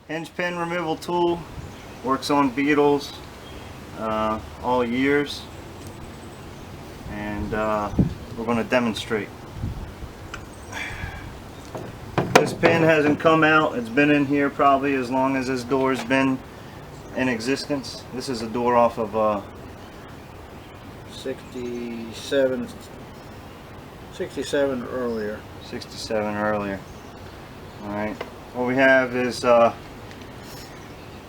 hinge pin removal tool. Works on Beetles all years, and we're going to demonstrate. This pin hasn't come out. It's been in here probably as long as this door's been in existence. This is a door off of 67 earlier. 67 earlier. Alright, what we have is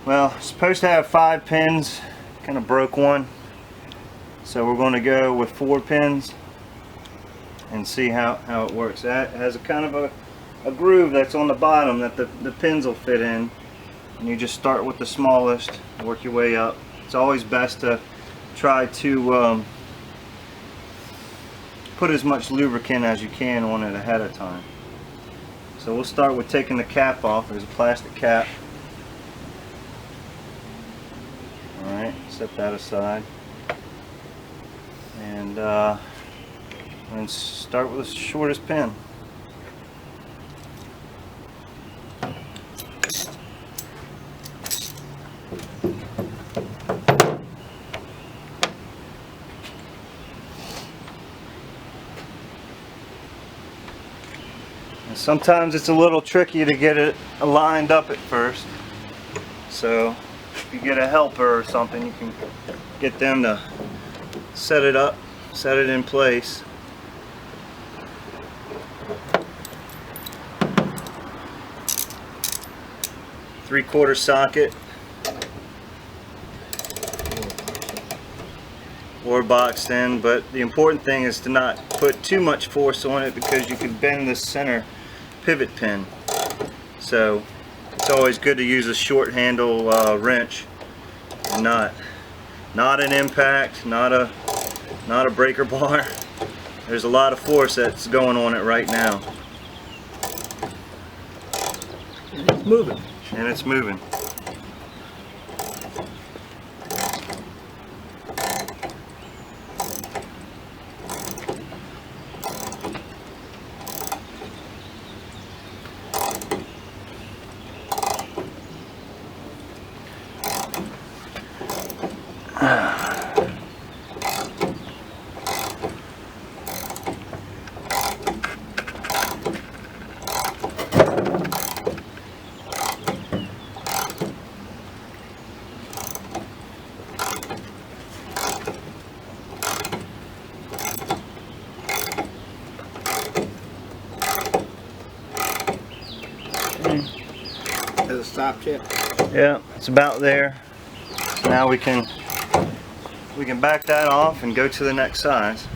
well, supposed to have 5 pins. Kind of broke one, so we're going to go with 4 pins and see how it works. That has a kind of a groove that's on the bottom that the pins will fit in, and you just start with the smallest, work your way up. It's always best to try to put as much lubricant as you can on it ahead of time. So we'll start with taking the cap off. There's a plastic cap. Alright, set that aside. And start with the shortest pin. And sometimes it's a little tricky to get it lined up at first. So if you get a helper or something, you can get them to set it up, set it in place. Three-quarter socket or boxed in, but the important thing is to not put too much force on it because you can bend the center pivot pin. So it's always good to use a short handle wrench, and not an impact, not a breaker bar. There's a lot of force that's going on it right now. And it's moving. And it's moving. Has it stopped yet? Yeah, it's about there. So now we can back that off and go to the next size.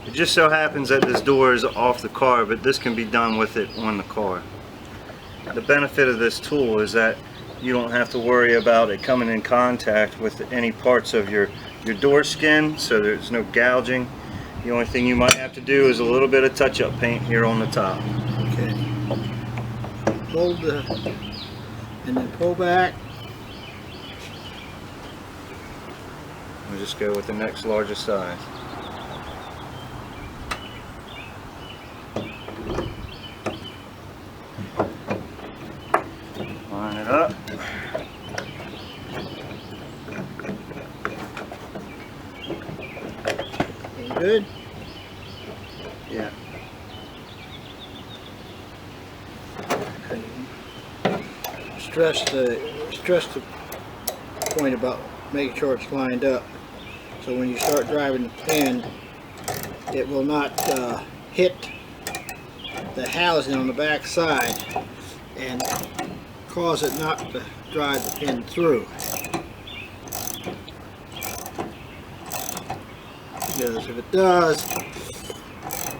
It just so happens that this door is off the car, but this can be done with it on the car. The benefit of this tool is that you don't have to worry about it coming in contact with any parts of your door skin, so there's no gouging. The only thing you might have to do is a little bit of touch-up paint here on the top. Okay. Hold and then pull back. We'll just go with the next largest size. Line it up. Good? Yeah. Stress the point about making sure it's lined up. So when you start driving the pin, it will not hit the housing on the back side and cause it not to drive the pin through. Because if it does,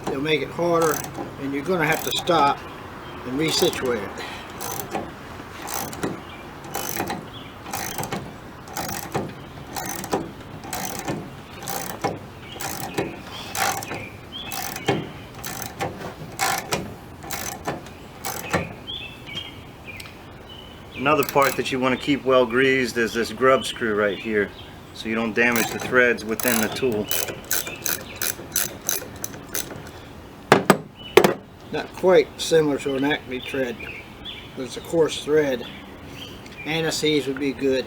it'll make it harder and you're going to have to stop and resituate it. Another part that you want to keep well greased is this grub screw right here, so you don't damage the threads within the tool. Not quite similar to an Acme thread, but it's a coarse thread. Anise would be good.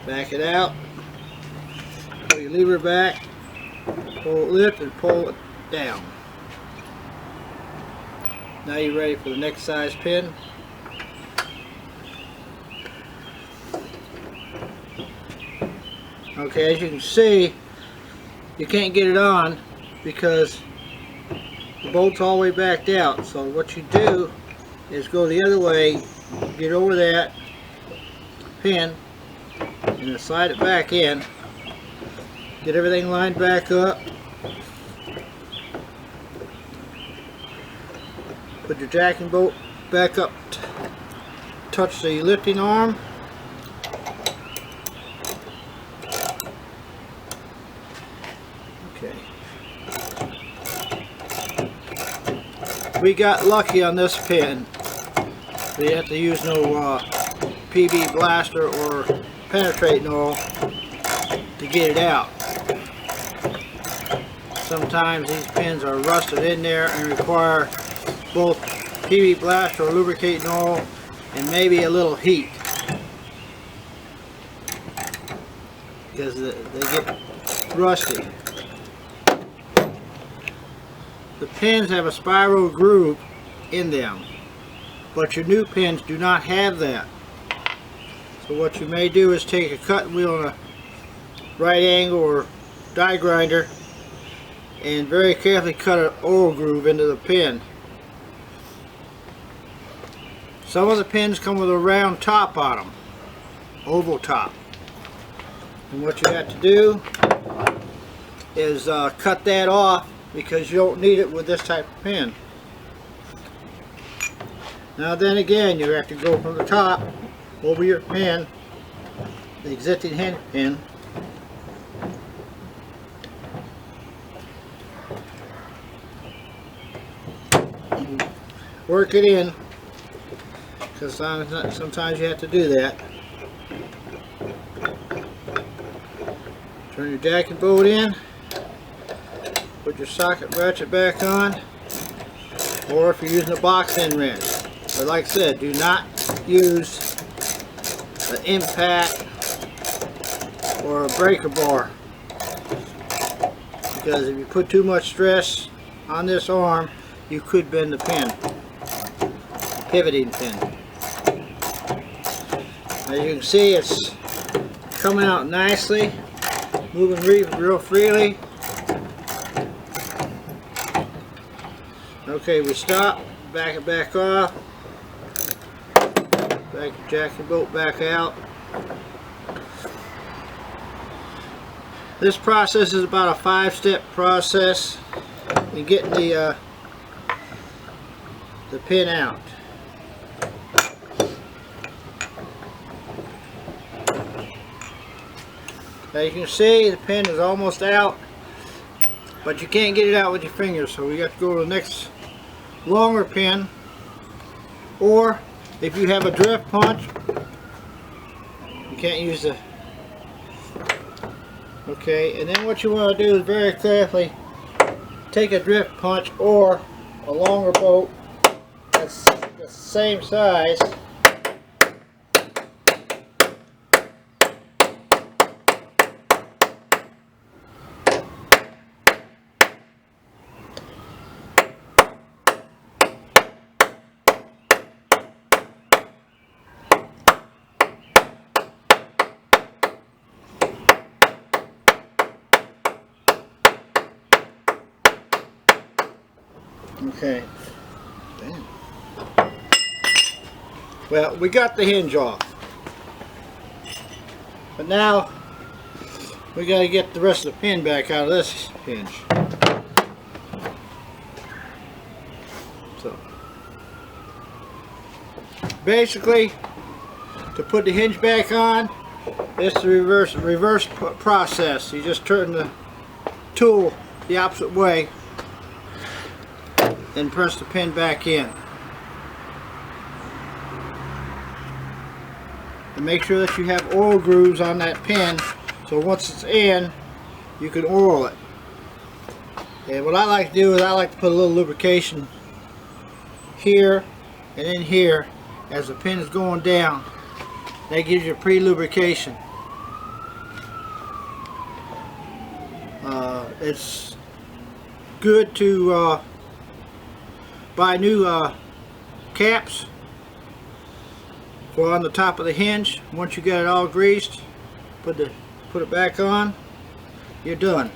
Back it out. Pull your lever back. Pull it lift and pull it down. Now you're ready for the next size pin. Okay, as you can see, you can't get it on because the bolt's all the way backed out. So what you do is go the other way, get over that pin, and then slide it back in. Get everything lined back up. Put your jacking bolt back up. Touch the lifting arm. Okay. We got lucky on this pin. We have to use no PB blaster or penetrating oil to get it out. Sometimes these pins are rusted in there and require both PB blaster or lubricating oil and maybe a little heat, because they get rusty. The pins have a spiral groove in them, but your new pins do not have that. So what you may do is take a cutting wheel and a right angle or die grinder and very carefully cut an oil groove into the pin. Some of the pins come with a round top on them, oval top. And what you have to do is cut that off, because you don't need it with this type of pin. Now then again, you have to go from the top over your pin, the existing hinge pin, work it in, because sometimes you have to do that. Turn your jacking bolt in, put your socket ratchet back on, or if you're using a box end wrench. But like I said, do not use an impact or a breaker bar, because if you put too much stress on this arm, you could bend the pin, the pivoting pin. As you can see, it's coming out nicely, moving real freely. Okay, we stop, back it back off, back your jacking bolt back out. This process is about a 5-step process in getting the pin out. As you can see, the pin is almost out, but you can't get it out with your fingers, so we got to go to the next longer pin. Or if you have a drift punch, you can't use the... Okay, and then what you want to do is very carefully take a drift punch or a longer bolt that's the same size, okay. Damn. Well, we got the hinge off, but now we got to get the rest of the pin back out of this hinge. So basically, to put the hinge back on, it's the reverse process. You just turn the tool the opposite way and press the pin back in. And make sure that you have oil grooves on that pin, so once it's in, you can oil it. And what I like to do is I like to put a little lubrication here and in here as the pin is going down. That gives you pre-lubrication. It's good to buy new caps for on the top of the hinge. Once you get it all greased, put it back on, you're done.